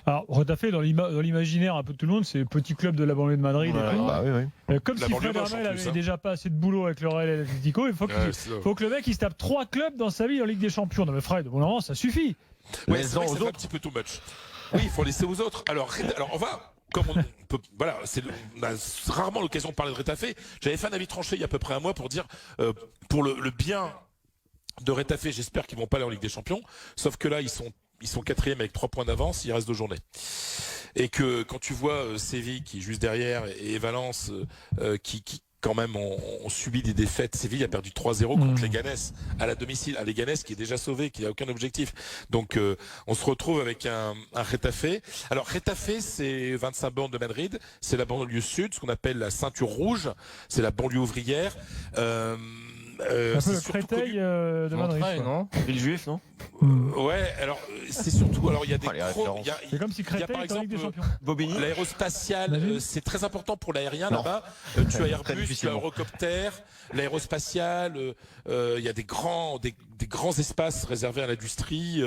Alors, Retafe, dans l'imaginaire un peu de tout le monde, c'est le petit club de la banlieue de Madrid. Ouais, et tout. bah, oui. Comme La si banlieue Fred moche, en Hermel plus, avait hein. déjà pas assez de boulot avec le Real Atlético. Il faut que le mec il se tape 3 clubs dans sa vie en Ligue des Champions. Non mais Fred, bon moment, ça suffit. Ouais, c'est vrai que ça fait un petit peu too much. Oui, il faut laisser aux autres. Alors on va, comme on peut, voilà, on a rarement l'occasion de parler de Retafe. J'avais fait un avis tranché il y a à peu près un mois pour dire, pour le bien de Retafe, j'espère qu'ils vont pas aller en Ligue des Champions. Sauf que là, ils sont quatrième avec 3 points d'avance, il reste 2 journées. Et que quand tu vois Séville qui est juste derrière et Valence qui quand même ont subi des défaites. Séville a perdu 3-0 contre Leganés à la domicile. À Leganés qui est déjà sauvé, qui n'a aucun objectif. Donc on se retrouve avec un Retafe. Alors Retafe, c'est 25 bornes de Madrid. C'est la banlieue sud, ce qu'on appelle la ceinture rouge. C'est la banlieue ouvrière. Un peu le Créteil de Madrid. Non, Villejuif, non? Ouais, alors c'est surtout, alors il y a des c'est comme si Créteil par était en Ligue des exemple Champions. Bobigny. L'aérospatial, c'est très important pour l'aérien là-bas. Tu as Airbus, tu as Eurocopter, l'aérospatial. Il y a des grands espaces réservés à l'industrie.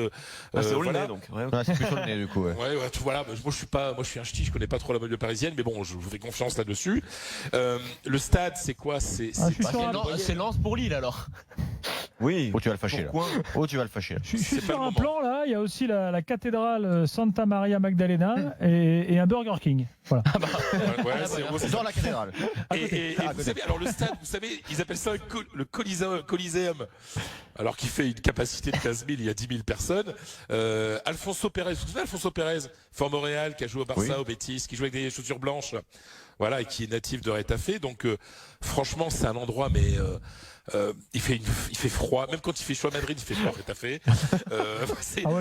C'est voilà. donc. C'est plus Aulnay du coup. Ouais. Ouais, voilà. Moi, je suis un ch'ti, je connais pas trop la banlieue parisienne, mais bon, je vous fais confiance là-dessus. Le stade, c'est quoi? C'est Lens pour Lille alors. Oui. Oh, tu vas le fâcher là. Oh, tu vas le fâcher là. Je suis sur un plan là, il y a aussi la cathédrale Santa Maria Magdalena et un Burger King. Voilà. c'est dans la cathédrale. Et vous savez, alors le stade, vous savez, ils appellent ça le Coliseum. Alors qu'il fait une capacité de 15 000, il y a 10 000 personnes. Alfonso Pérez, vous vous souvenez Alfonso Pérez, fort Montréal, qui a joué au Barça, au Betis, qui joue avec des chaussures blanches, voilà, et qui est natif de Retafe. Donc, franchement, c'est un endroit, mais il fait froid. Même quand il fait chaud à Madrid, il fait froid à Retafe.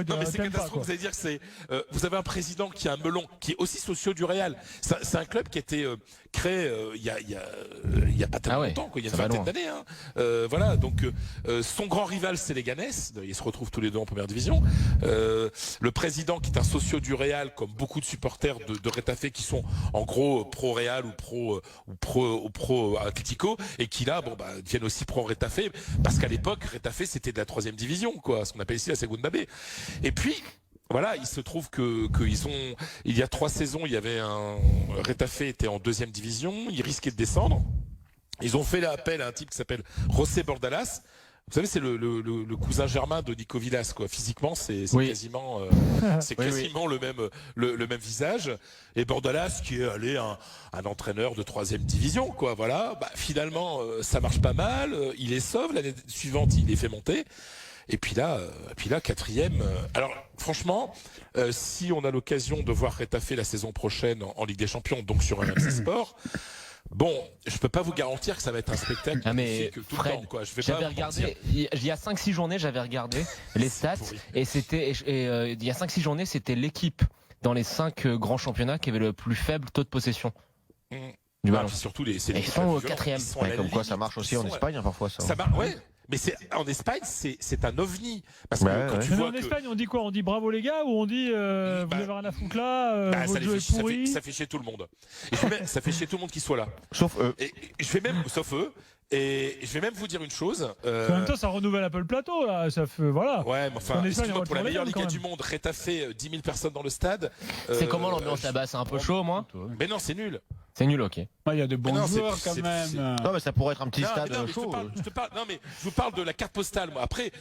Non, mais c'est catastrophe. Vous allez dire que c'est. Vous avez un président qui a un melon, qui est aussi socio du Real. C'est un club qui a été créé il y a pas tellement longtemps, quoi. Il y a une vingtaine d'années. Hein. Voilà. Donc, son grand rival, c'est Leganés. Ils se retrouvent tous les deux en première division. Le président, qui est un socio du Real, comme beaucoup de supporters de Retafe, qui sont en gros pro Real ou pro Atlético, et qui là, deviennent aussi pro Retafe, parce qu'à l'époque, Retafe, c'était de la 3e division, quoi, ce qu'on appelle ici la Segunda B. Et puis, voilà, il se trouve il y a 3 saisons, Retafe était en 2e division, ils risquaient de descendre. Ils ont fait appel à un type qui s'appelle José Bordalas. Vous savez, c'est le cousin germain de Nico Villas, quoi. Physiquement, c'est quasiment, le même visage. Et Bordalas, qui est allé un entraîneur de 3e division, quoi. Voilà. Finalement, ça marche pas mal. Il les sauve. L'année suivante, il les fait monter. Et puis là, 4e. Alors, franchement, si on a l'occasion de voir Retafe la saison prochaine en Ligue des Champions, donc sur un MC Sport. Bon, je peux pas vous garantir que ça va être un spectacle mais tout Fred, le temps, quoi. J'avais regardé il y a 5-6 journées, j'avais regardé les stats et c'était il y a 5-6 journées, c'était l'équipe dans les 5 grands championnats qui avait le plus faible taux de possession. Du ballon. Surtout ils sont au 4e. Comme quoi ça marche aussi en Espagne parfois ça. Ça marche, ouais. Mais en Espagne, c'est un ovni. Parce que quand tu vois en Espagne, on dit quoi? On dit bravo les gars, ou on dit vous avez rien à foutre là, votre jeu est pourri. Ça fait chier tout le monde. Ça fait chier tout le monde qui soit là. Sauf eux. Sauf eux. Et je vais même vous dire une chose. En même temps, ça renouvelle un peu le plateau, là. Ça fait, voilà. Ouais, mais enfin, excuse-moi, pour la meilleure Liga du monde, Retafe, 10 000 personnes dans le stade. C'est comment l'ambiance là-bas? C'est un peu chaud, moi? Mais non, c'est nul. C'est nul, ok. Il y a de bons joueurs quand même. Non, mais ça pourrait être un petit stade chaud. Je vous parle de la carte postale, moi. Après,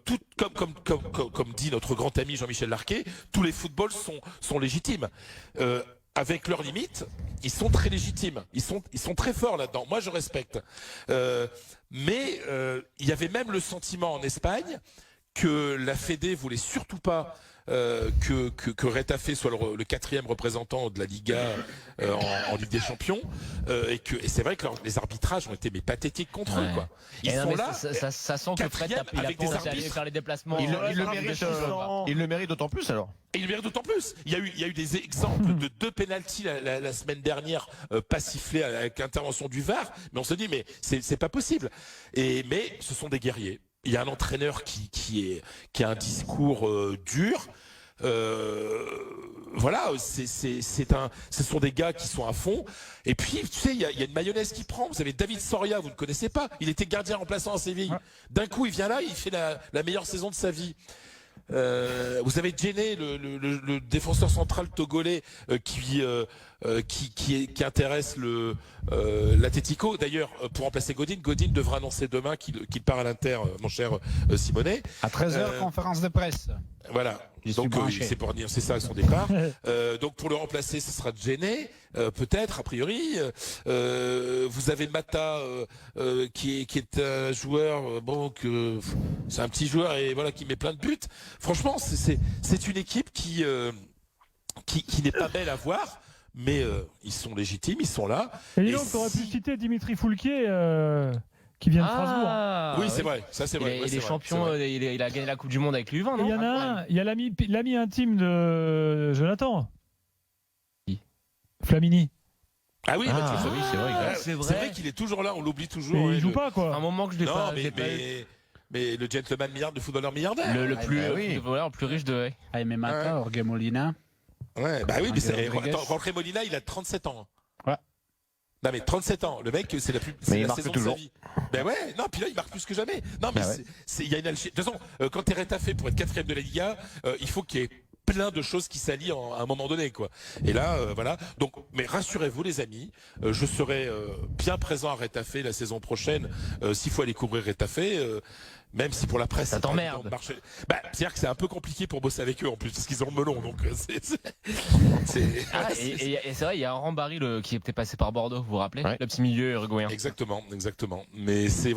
tout comme dit notre grand ami Jean-Michel Larquet, tous les footballs sont légitimes. Avec leurs limites, ils sont très légitimes. Ils sont très forts là-dedans. Moi, je respecte. Mais il y avait même le sentiment en Espagne que la Fédé voulait surtout pas que Retafe soit le 4e représentant de la Liga en Ligue des Champions, et c'est vrai que les arbitrages ont été pathétiques contre eux, quoi. Ils sont là. Ça sent que Fred il a pensé aller faire les déplacements. Il le mérite d'autant plus alors. Et il le mérite d'autant plus. Il y a eu des exemples de 2 pénaltys la semaine dernière, pas sifflés avec intervention du VAR, mais on se dit mais c'est pas possible. Mais ce sont des guerriers. Il y a un entraîneur qui a un discours dur. Voilà, ce sont des gars qui sont à fond. Et puis, tu sais, il y a une mayonnaise qui prend. Vous avez David Soria, vous ne le connaissez pas. Il était gardien remplaçant à Séville. D'un coup, il vient là, il fait la meilleure saison de sa vie. Vous avez Djené, le défenseur central togolais qui intéresse l'Atlético. D'ailleurs, pour remplacer Godin devra annoncer demain qu'il part à l'Inter, mon cher Simonet. À 13h, conférence de presse. Voilà. Donc c'est pour dire c'est ça son départ. Donc pour le remplacer, ce sera Djené, peut-être a priori. Vous avez Mata qui est un joueur c'est un petit joueur et voilà qui met plein de buts. Franchement, c'est une équipe qui n'est pas belle à voir. Mais ils sont légitimes, ils sont là. Et donc, tu aurais pu citer Dimitri Foulquier, qui vient de Strasbourg. Oui, c'est vrai, ça c'est vrai. Il est champion, il a gagné la Coupe du Monde avec l'U20, non? Il y en a un, il y a l'ami intime de Jonathan. Qui? Flamini. Ah oui, c'est vrai qu'il est toujours là, on l'oublie toujours. Mais il joue pas, quoi. Un moment que je l'ai pas. Mais le gentleman de footballeur milliardaire. Le plus riche de. Aimé Mata, Jorge Molina. Ouais, bah oui, mais c'est Jorge Molina, il a 37 ans. Ouais. Non mais 37 ans, le mec c'est la saison de sa vie. Ben ouais, non, puis là il marque plus que jamais. Non mais il y a une de toute façon, quand t'es rétaffé pour être 4e de la Liga, il faut qu'il y ait plein de choses qui s'allient à un moment donné, quoi. Et là, voilà. Donc, mais rassurez-vous les amis, je serai bien présent à Rétafé la saison prochaine s'il faut aller couvrir Rétafé. Même si pour la presse, ça t'emmerde. C'est-à-dire que c'est un peu compliqué pour bosser avec eux en plus, parce qu'ils ont le melon. Donc et c'est vrai, il y a un Rambari qui était passé par Bordeaux, vous vous rappelez, le petit milieu uruguayen. Exactement. Mais c'est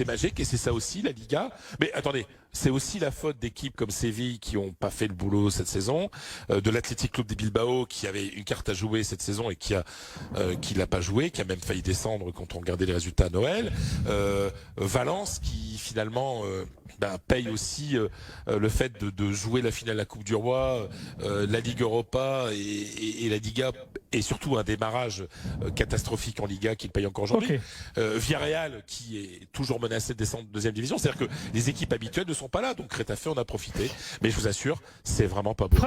magique et c'est ça aussi la Liga. Mais attendez, c'est aussi la faute d'équipes comme Séville qui ont pas fait le boulot cette saison, de l'Athletic Club de Bilbao qui avait une carte à jouer cette saison et qui l'a pas joué, qui a même failli descendre quand on regardait les résultats à Noël. Valence qui finalement paye aussi le fait de jouer la finale de la Coupe du Roi, la Ligue Europa et la Liga, et surtout un démarrage catastrophique en Liga qu'il paye encore aujourd'hui. Villarreal qui est toujours menacé de descendre de 2e division, c'est-à-dire que les équipes habituelles ne sont pas là, donc Rétafé en a profité, mais je vous assure, c'est vraiment pas beau.